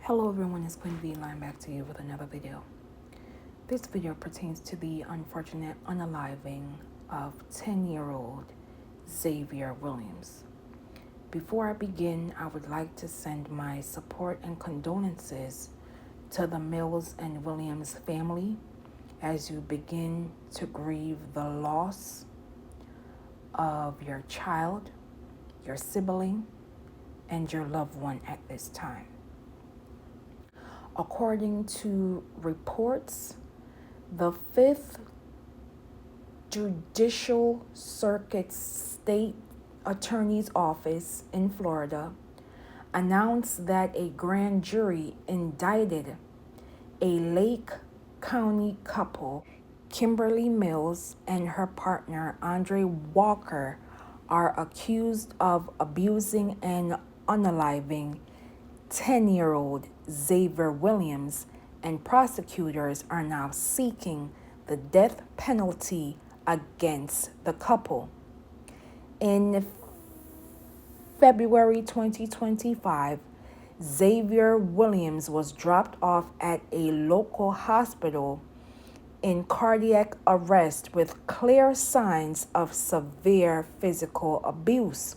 Hello everyone, it's Queen V Line back to you with another video. This video pertains to the unfortunate unaliving of 10-year-old Xavier Williams. Before I begin, I would like to send my support and condolences to the Mills and Williams family as you begin to grieve the loss of your child, your sibling, and your loved one at this time. According to reports, the 5th Judicial Circuit State Attorney's Office in Florida announced that a grand jury indicted a Lake County couple, Kimberly Mills and her partner, Andre Walker, are accused of abusing and unaliving 10-year-old Xavier Williams, and prosecutors are now seeking the death penalty against the couple. In February 2025, Xavier Williams was dropped off at a local hospital in cardiac arrest with clear signs of severe physical abuse.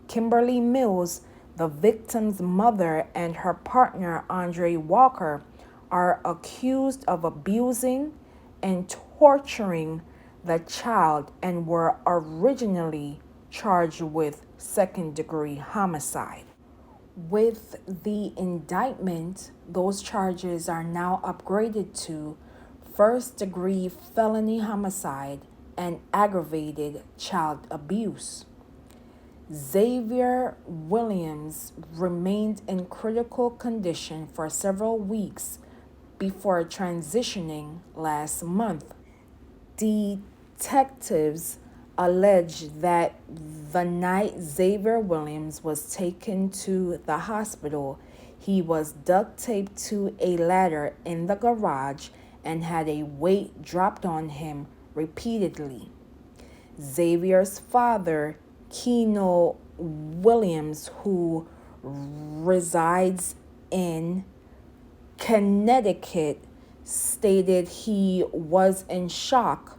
Kimberly Mills, the victim's mother, and her partner, Andre Walker, are accused of abusing and torturing the child and were originally charged with second-degree homicide. With the indictment, those charges are now upgraded to first-degree felony homicide and aggravated child abuse. Xavier Williams remained in critical condition for several weeks before transitioning last month. Detectives allege that the night Xavier Williams was taken to the hospital, he was duct taped to a ladder in the garage and had a weight dropped on him repeatedly. Xavier's father, Keno Williams, who resides in Connecticut, stated he was in shock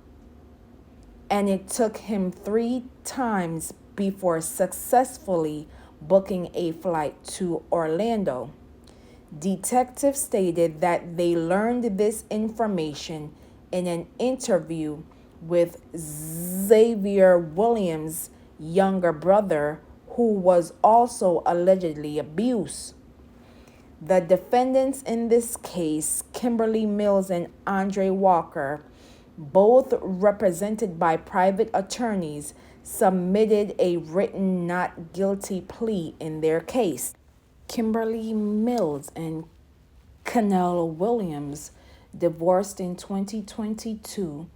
and it took him 3 times before successfully booking a flight to Orlando. Detectives stated that they learned this information in an interview with Xavier Williams' younger brother, who was also allegedly abused. The defendants in this case, Kimberly Mills and Andre Walker, both represented by private attorneys, submitted a written not guilty plea in their case. Kimberly Mills and Keno Williams divorced in 2022.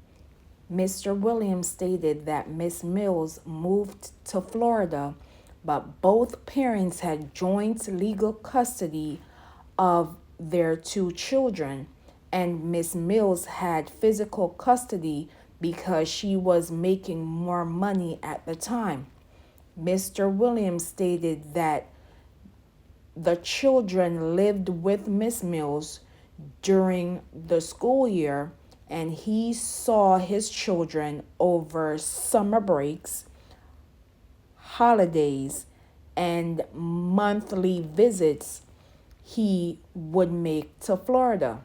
Mr. Williams stated that Miss Mills moved to Florida, but both parents had joint legal custody of their 2 children, and Miss Mills had physical custody because she was making more money at the time. Mr. Williams stated that the children lived with Miss Mills during the school year, and he saw his children over summer breaks, holidays, and monthly visits he would make to Florida.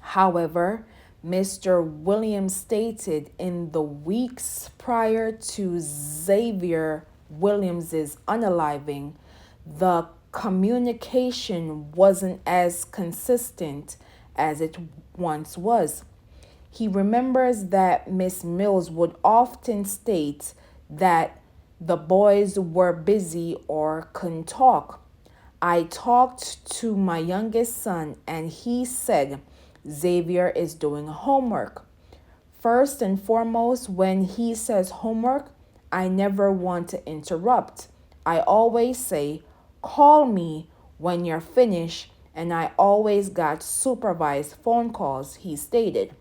However, Mr. Williams stated in the weeks prior to Xavier Williams's unaliving, the communication wasn't as consistent as it once was. He remembers that Miss Mills would often state that the boys were busy or couldn't talk. I talked to my youngest son and he said Xavier is doing homework. First and foremost, when he says homework, I never want to interrupt. I always say, call me when you're finished, and I always got supervised phone calls, he stated.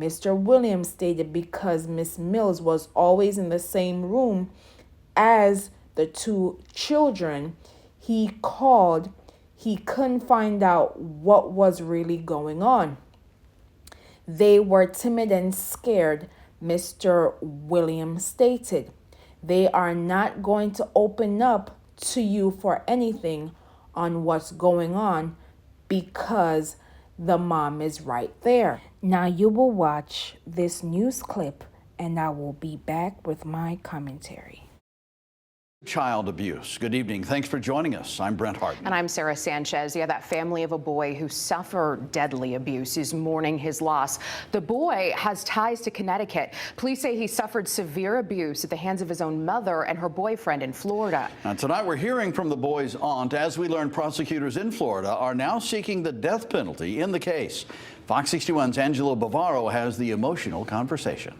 Mr. Williams stated because Miss Mills was always in the same room as the 2 children he called, he couldn't find out what was really going on. They were timid and scared, Mr. Williams stated. They are not going to open up to you for anything on what's going on because the mom is right there. Now you will watch this news clip and I will be back with my commentary. Child abuse. Good evening. Thanks for joining us. I'm Brent Harden. And I'm Sarah Sanchez. Yeah, that family of a boy who suffered deadly abuse is mourning his loss. The boy has ties to Connecticut. Police say he suffered severe abuse at the hands of his own mother and her boyfriend in Florida. Now, tonight we're hearing from the boy's aunt. As we learn, prosecutors in Florida are now seeking the death penalty in the case. Fox 61's Angelo Bavaro has the emotional conversation.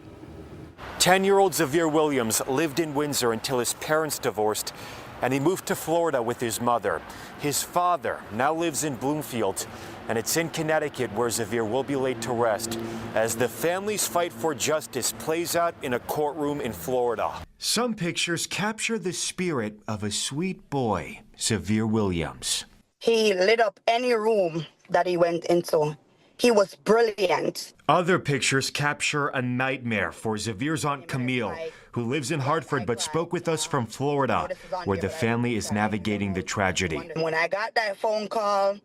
10-year-old Xavier Williams lived in Windsor until his parents divorced, and he moved to Florida with his mother. His father now lives in Bloomfield, and it's in Connecticut where Xavier will be laid to rest as the family's fight for justice plays out in a courtroom in Florida. Some pictures capture the spirit of a sweet boy, Xavier Williams. He lit up any room that he went into. He was brilliant. Other pictures capture a nightmare for Xavier's aunt Camille, who lives in Hartford but spoke with us from Florida, where the family is navigating the tragedy. When I got that phone call,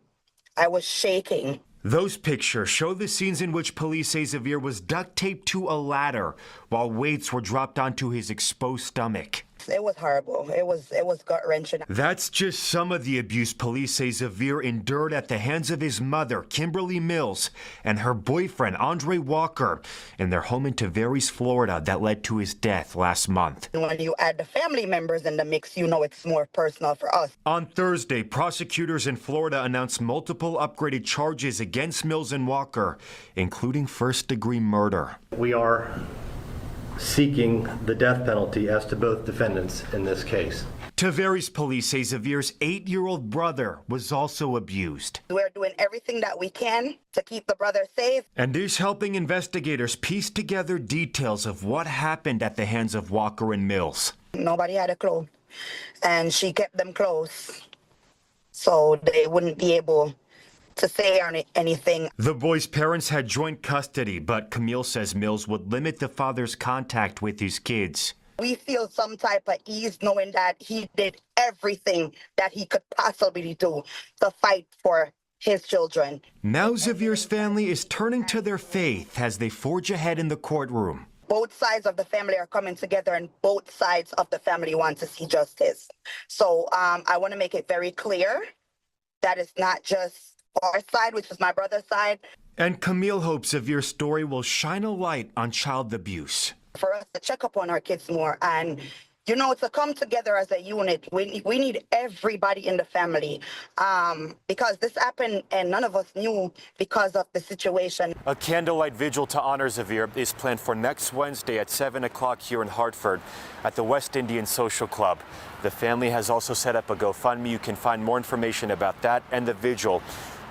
I was shaking. Those pictures show the scenes in which police say Xavier was duct taped to a ladder while weights were dropped onto his exposed stomach. It was horrible. It was gut-wrenching. That's just some of the abuse police say Xavier endured at the hands of his mother, Kimberly Mills, and her boyfriend, Andre Walker, in their home in Tavares, Florida, that led to his death last month. When you add the family members in the mix, you know it's more personal for us. On Thursday, prosecutors in Florida announced multiple upgraded charges against Mills and Walker, including first-degree murder. We are seeking the death penalty as to both defendants in this case. Tavares police say Xavier's 8-year-old brother was also abused. We're doing everything that we can to keep the brother safe. And is helping investigators piece together details of what happened at the hands of Walker and Mills. Nobody had a clue, and she kept them close so they wouldn't be able to say anything. The boy's parents had joint custody, but Camille says Mills would limit the father's contact with his kids. We feel some type of ease knowing that he did everything that he could possibly do to fight for his children. Now Xavier's family is turning to their faith as they forge ahead in the courtroom. Both sides of the family are coming together, and both sides of the family want to see justice. So I want to make it very clear that it's not just our side, which is my brother's side. And Camille hopes Xavier's story will shine a light on child abuse. For us to check up on our kids more and, you know, to come together as a unit. We need everybody in the family because this happened and none of us knew because of the situation. A candlelight vigil to honor Xavier is planned for next Wednesday at 7 o'clock here in Hartford at the West Indian Social Club. The family has also set up a GoFundMe. You can find more information about that and the vigil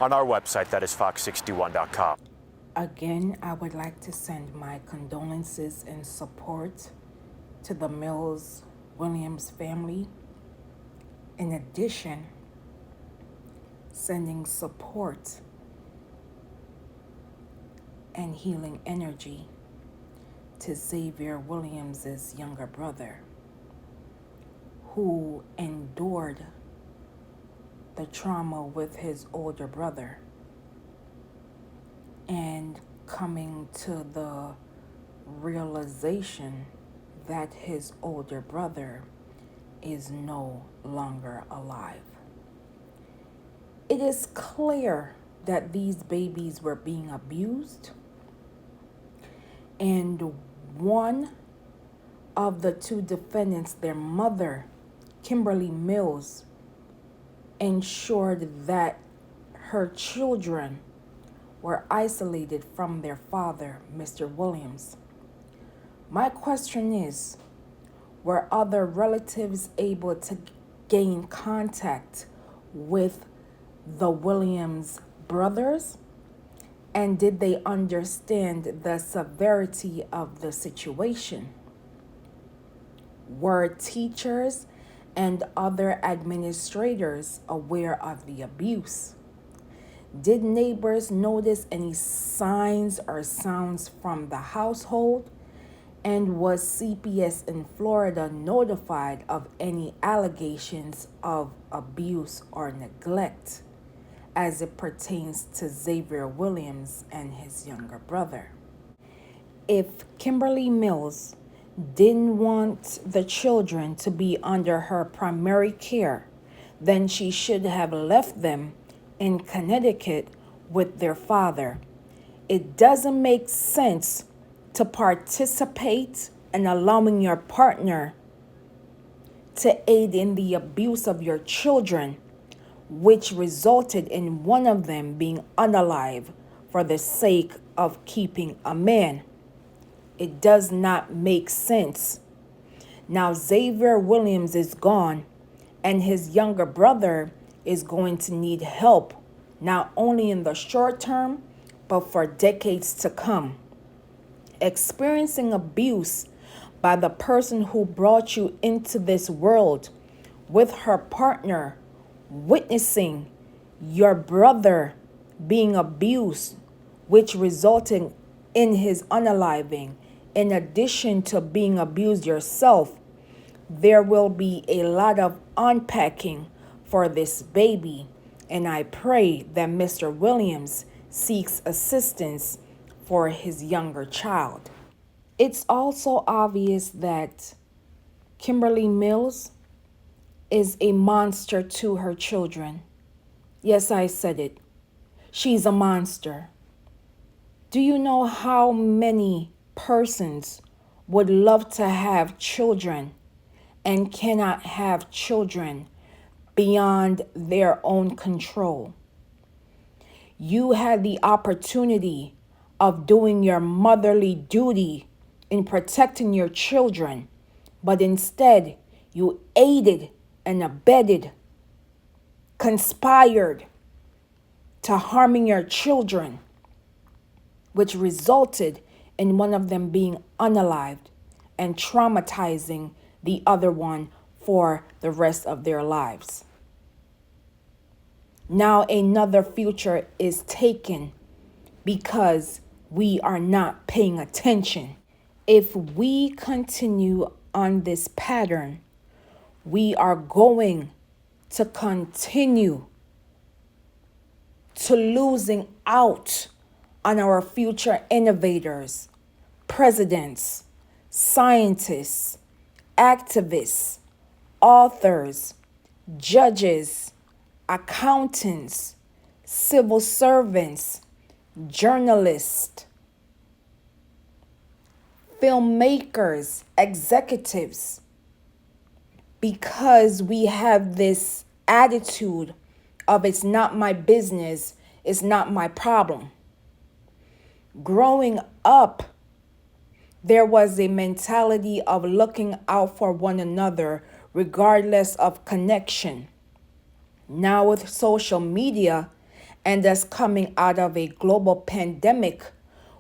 on our website, that is fox61.com. Again, I would like to send my condolences and support to the Mills Williams family. In addition, sending support and healing energy to Xavier Williams's younger brother, who endured the trauma with his older brother and coming to the realization that his older brother is no longer alive. It is clear that these babies were being abused, and one of the two defendants, their mother, Kimberly Mills, ensured that her children were isolated from their father, Mr. Williams. My question is, were other relatives able to gain contact with the Williams brothers? And did they understand the severity of the situation? Were teachers and other administrators aware of the abuse? Did neighbors notice any signs or sounds from the household? And was CPS in Florida notified of any allegations of abuse or neglect as it pertains to Xavier Williams and his younger brother? If Kimberly Mills didn't want the children to be under her primary care, then she should have left them in Connecticut with their father. It doesn't make sense to participate in allowing your partner to aid in the abuse of your children, which resulted in one of them being unalive for the sake of keeping a man. It does not make sense. Now Xavier Williams is gone, and his younger brother is going to need help, not only in the short term, but for decades to come. Experiencing abuse by the person who brought you into this world with her partner, witnessing your brother being abused, which resulted in his unaliving, in addition to being abused yourself, there will be a lot of unpacking for this baby. And I pray that Mr. Williams seeks assistance for his younger child. It's also obvious that Kimberly Mills is a monster to her children. Yes, I said it. She's a monster. Do you know how many persons would love to have children and cannot have children beyond their own control? You had the opportunity of doing your motherly duty in protecting your children, but instead you aided and abetted, conspired to harming your children, which resulted in one of them being unalived and traumatizing the other one for the rest of their lives. Now another future is taken because we are not paying attention. If we continue on this pattern, we are going to continue to losing out on our future innovators, presidents, scientists, activists, authors, judges, accountants, civil servants, journalists, filmmakers, executives, because we have this attitude of it's not my business, it's not my problem. Growing up, there was a mentality of looking out for one another regardless of connection. Now with social media and us coming out of a global pandemic,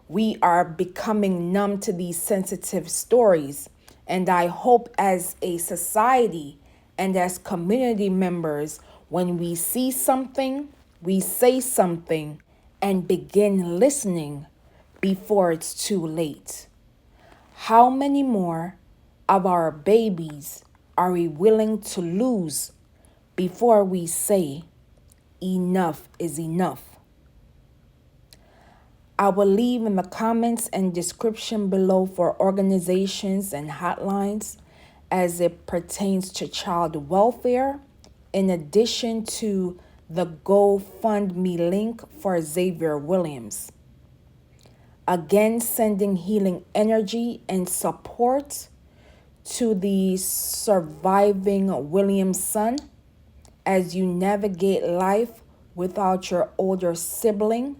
we are becoming numb to these sensitive stories. And I hope as a society and as community members, when we see something, we say something and begin listening before it's too late. How many more of our babies are we willing to lose before we say enough is enough? I will leave in the comments and description below for organizations and hotlines as it pertains to child welfare, in addition to the GoFundMe link for Xavier Williams. Again, sending healing energy and support to the surviving Williams son as you navigate life without your older sibling,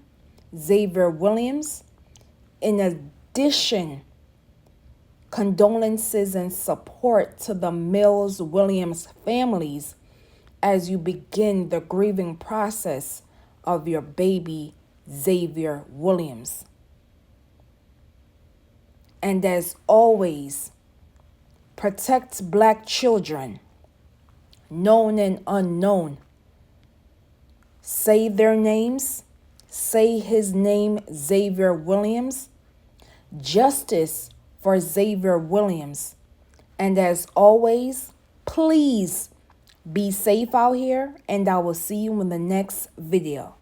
Xavier Williams. In addition, condolences and support to the Mills Williams families as you begin the grieving process of your baby, Xavier Williams. And as always, protect Black children. known and unknown. Say their names. Say his name, Xavier Williams. Justice for Xavier Williams. And as always, please be safe out here, and I will see you in the next video.